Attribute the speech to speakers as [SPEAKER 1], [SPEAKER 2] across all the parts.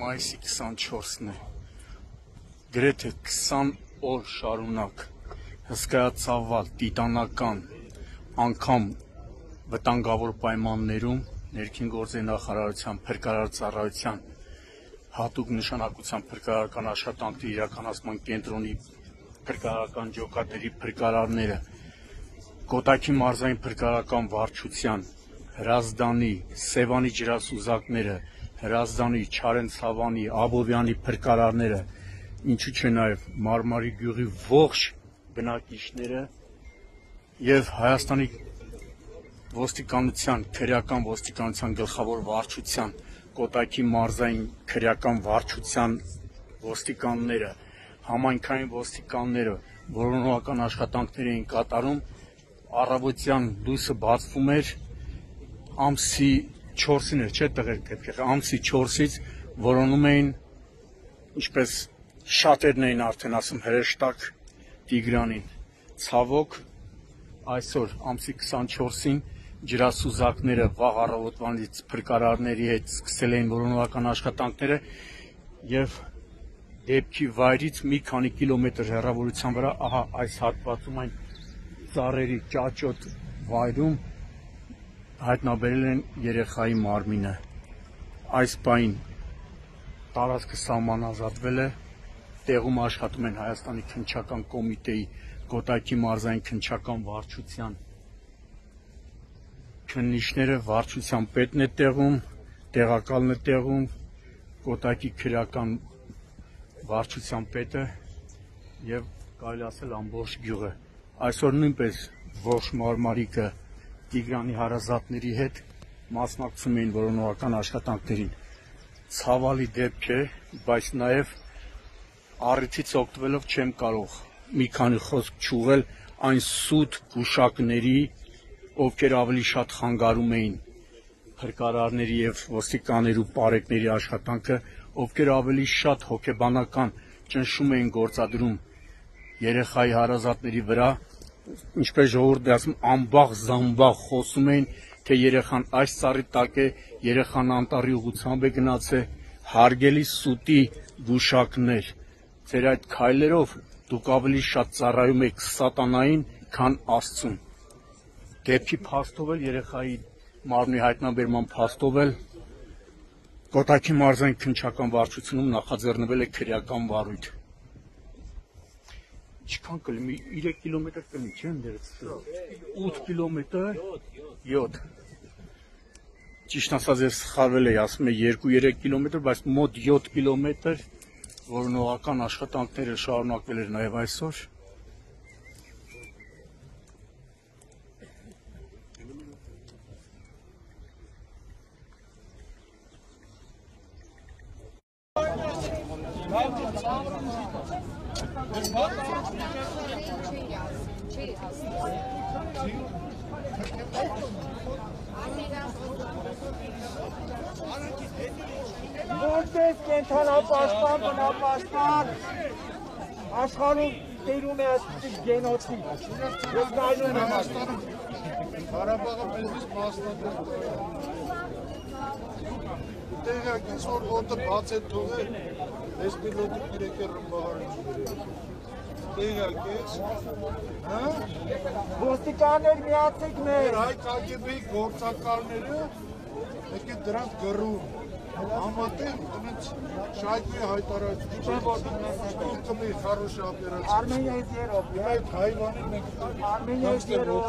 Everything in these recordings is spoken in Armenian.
[SPEAKER 1] մայիսի 24-ն է, գրեթե 20 օր շարունակ հսկայածավալ, տիտանական, անգամ վտանգավոր պայմաններում ներքին գործերի նախարարության փրկարար ծառայության հատուկ նշանակության փրկարարական աշխատանքների իրականացման կենտրոնի փրկարարական ջոկատների փրկարարները, Կոտայքի մարզային փրկարարական վարչության, Հրազդանի, Սևանի ջրասուզակները, Հրազդանի, Չարենցավանի, Աբովյանի փրկարարները, ինչու՞ չէ նաև Մարմարի գյուղի ողջ բնակիչները եւ Հայաստանի ոստիկանության, քրեական ոստիկանության գլխավոր վարչության, Կոտայքի մարզային քրեական վարչության ոստիկանները, համայնքային ոստիկանները, որոնողական աշխատանքներ էին կատարում, առավոտյան լույսը բացվում էր, ամսի 4-ին էր, չէ՞ տղերք, ամսի 4-ից որոնում էին, ինչպես շատերն էին արդեն ասում, հրեշտակ Տիգրանին, ցավոք այսօր ամսի 24-ին ջրասուզակները վաղ առավոտվանից փրկարարների հետ սկսել էին որոնողական աշխատանքները եւ դեպքի վայրից մի քանի կիլոմետր հեռավորության վրա, ահա այս հատվածում այն ծառերի ճաճոտ վայրում հայտնաբերել են երեխայի մարմինը։ Այս պահին տարածքը սահմանազատվել է, տեղում աշխատում են Հայաստանի քննչական կոմիտեի, Կոտայքի մարզային քննչական վարչության քննիչները, վարչության պետն է տեղում, տեղակալն է տեղում, Կոտայքի քրեական վարչության պետը եւ կարելի ասել ամբողջ գյուղը։ Այսօր նույնպես ողջ Մարմարիկը Տիգրանի հարազատների հետ մասնակցում էին որոնողական աշխատանքներին։ Ցավալի դեպք է, բայց նաեւ առիթից օգտվելով չեմ կարող մի քանի խոսք չուղղել այն սուտ գուշակների, ովքեր ավելի շատ խանգարում էին փրկարարների եւ ոստիկանների ու պարեկների աշխատանքը, ովքեր ավելի շատ հոգեբանական ճնշում էին գործադրում երեխայի հարազատների վրա, ինչպես ժողովուրդն է ասում, ամբաղ զամբաղ խոսում էին, թե երեխան այս ծառի տակ է, երեխան անտառի ուղղությամբ է գնացել, հարգելի սուտի գուշակներ, ձեր այդ քայլերով դուք ավելի շատ ծառայում եք սատանային, քան Աստծուն։ Դեպքի փաստով էլ երեխայի մարմնի հայտնաբերման փաստով էլ Կոտայքի մարզային քննչական վարչությունում նախաձեռնվել է քրեական վարույթ։ Ինչքան կլինի, 3 կիլոմետր կլինի, չէ՞ ընդերից։ 8 կիլոմետր, 7։ Ճիշտ ասած ես սխալվել էի, ասում է 2-3 կիլոմետր, բայց մոտ 7 կիլոմետր որոնողական աշխատանքները շարունակվել էր նաև այսօր։
[SPEAKER 2] Որպես կենթանապաշտպան, բնապաշտպան աշխարհում տիրում է այսպիսի գենոցիդ։ Ես գայլում եմ աշխարհում։
[SPEAKER 3] Ղարաբաղը մեզից մասնատել։ Տեղյակ ես որ ոտը բաց է թողել, ես մի լոտի 3 ռմբահար եմ գրել։ Տեղյակ ես, հա?
[SPEAKER 2] Ոստիկաններ միացեք մեր։
[SPEAKER 3] Հայ KGB-ի գործակալները եկեք դրանք գրում։ Համատեղ տնից շայթի հայտարարություն կմի խարոշ ապերացիա։
[SPEAKER 2] Արմենիայից երով,
[SPEAKER 3] այդ հայվանի մենք
[SPEAKER 2] Արմենիայից երով։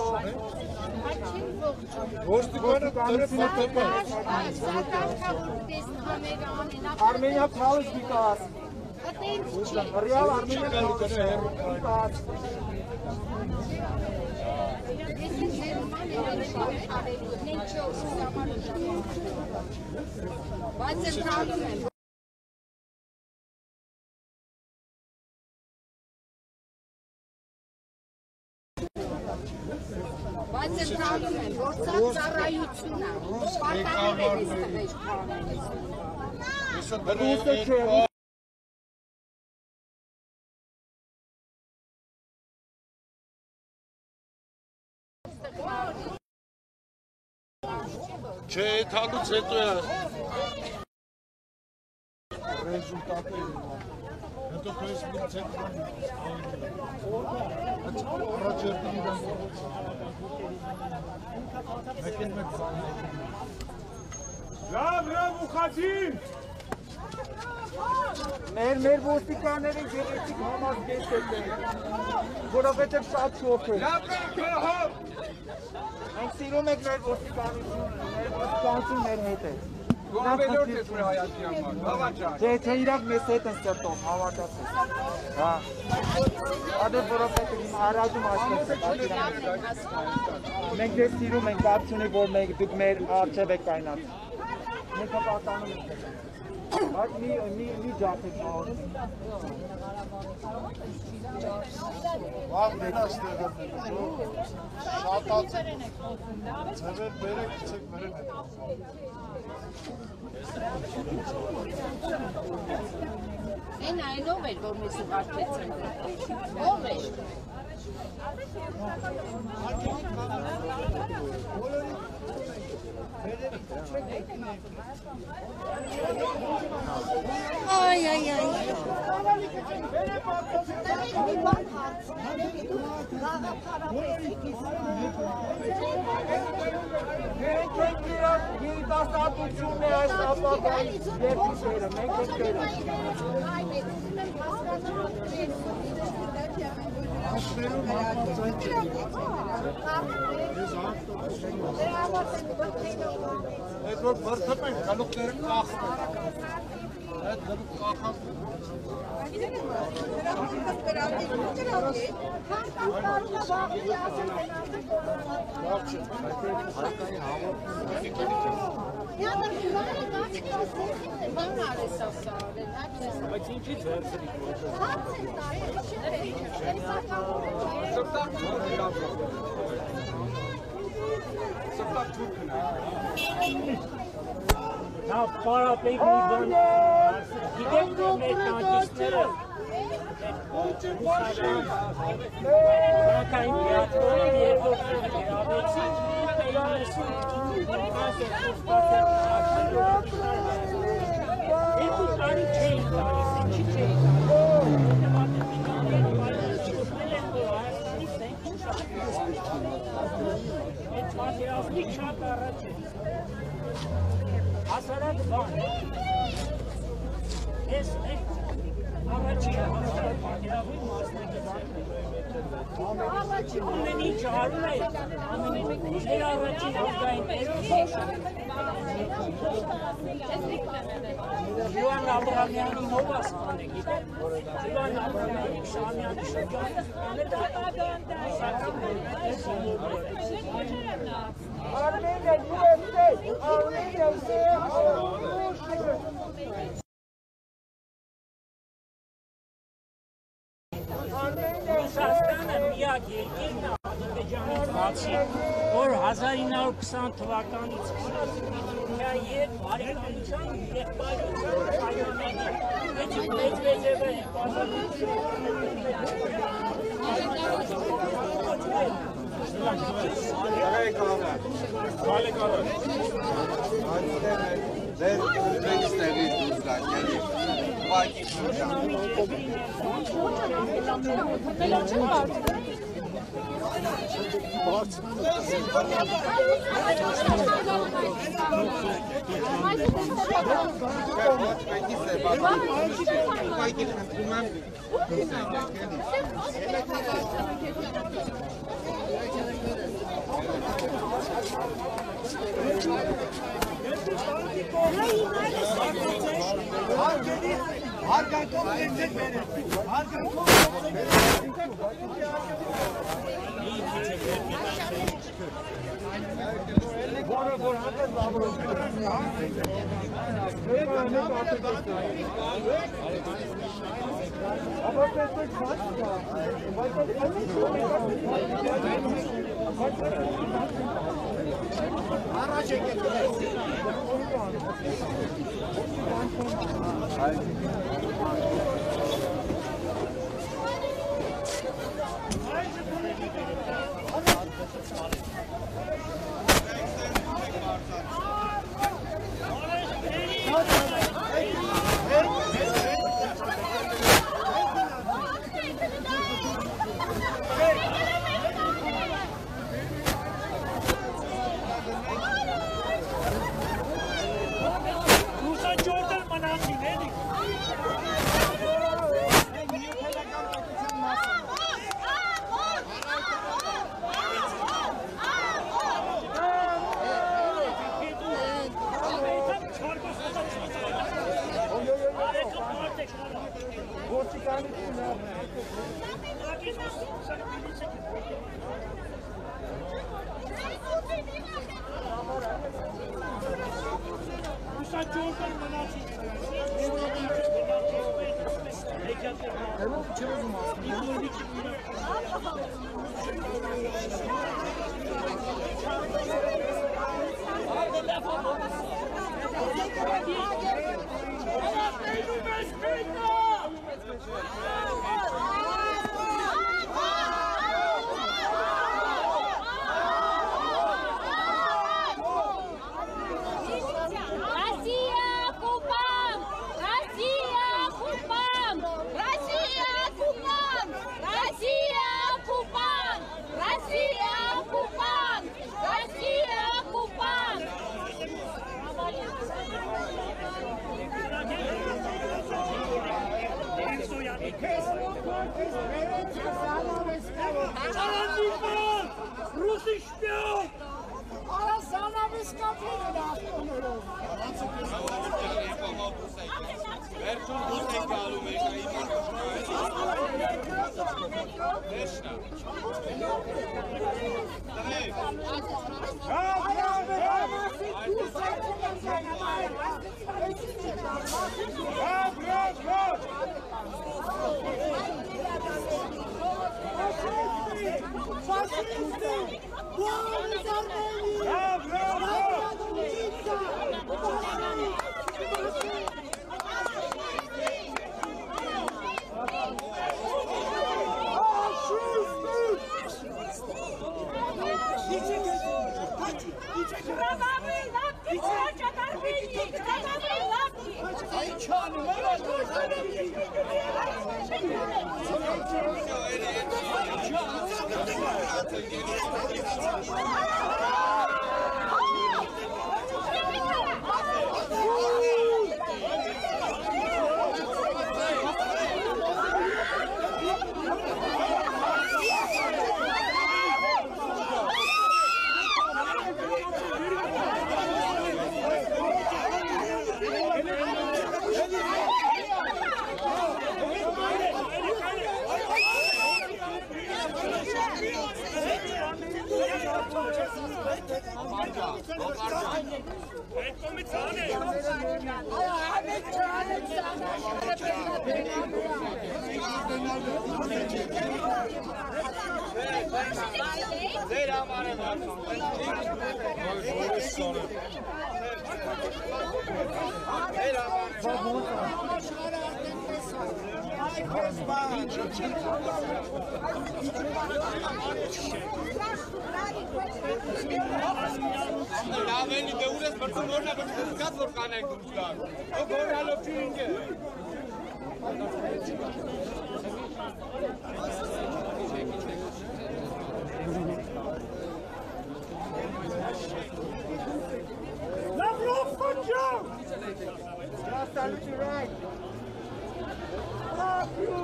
[SPEAKER 3] Ոստիկանը տելեֆոն
[SPEAKER 2] Armenia Palace because real Armenia
[SPEAKER 4] Բայց ընտրանում են, որ սա ծառայություն է, պատահարներից
[SPEAKER 3] Չէ, այդ հալուց հետո է Rezultatele. Հետո Facebook ցենտրում առաջերտի իրան
[SPEAKER 2] Լավ ուխացին Մեր ոստիկանները գեղեցիկ համազգեստ են որովհետև շատ շոք է Մենք սիրում ենք մեր ոստիկանություն մեր հետ է Որովհետև ես մեր հայացքի համար, հավաճար Թե իրակ մեզ հետ են սրտով, հավատաց ես Ադեր որովհետև իմ հարազում աշխես Մենք դες սիրում ենք կարծունի, որ դուք մեր արջև եք կայնած Մենք հպատանում ենք Բայց մի ջապ եք մաղում
[SPEAKER 3] Վաղ դենաս տեղը շատացեք ձևեր բերեք իցեք մերեն հետ
[SPEAKER 4] Են այնով էր, որ մեզ ուղարկեցին Ով էր Ay
[SPEAKER 2] Երիտասարդությունն է այս ապագայի երկուսերը, մենք ենք դերը
[SPEAKER 3] Այդ որ բրդում ենք, գլուկները կախում ենք Այդ գլուկ կախած
[SPEAKER 2] Բայց ինչի ձերցրի Սպտակ թուրքն է Նա պարապեիք մի բան Գիտեք մեր տանջիստները Հակային պիատորը երկով գրավեցին Երկու տարի չէին տալիս, ինչի չէին Այդ պատերազմի շատ առաջ է Հասարակ բան Ես առաջի հասարակ պատերազմի մասնակից Ամեն ինչ արում է Մեր առաջին ազգային Ժուան Աբրամյանին ով ասպան է գիտեք Ժուան Աբրամյանի Շամյանի շրջանը Armenia, USA! Armenia, Ռուսաստանը միակ երկիրն է Ադրբեջանից բացի, որ 1920 թվականից երբ բարեկամության եղբայրության պայմանների Մեջևերի
[SPEAKER 5] Russisch spielt! Alles andere ist kaputt!
[SPEAKER 6] Ja, wenn die EU das Barcelona das Gas noch gar nicht umschlagen. Okay, hallo Türinge.
[SPEAKER 5] Lavrov, fuck you!
[SPEAKER 2] Just a little right.
[SPEAKER 5] Fuck you!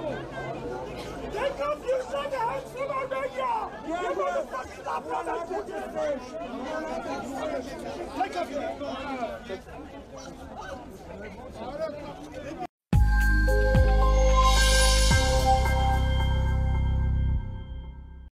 [SPEAKER 5] Take off your second hands from Armenia! You motherfucking Lavrov, that's what you're saying!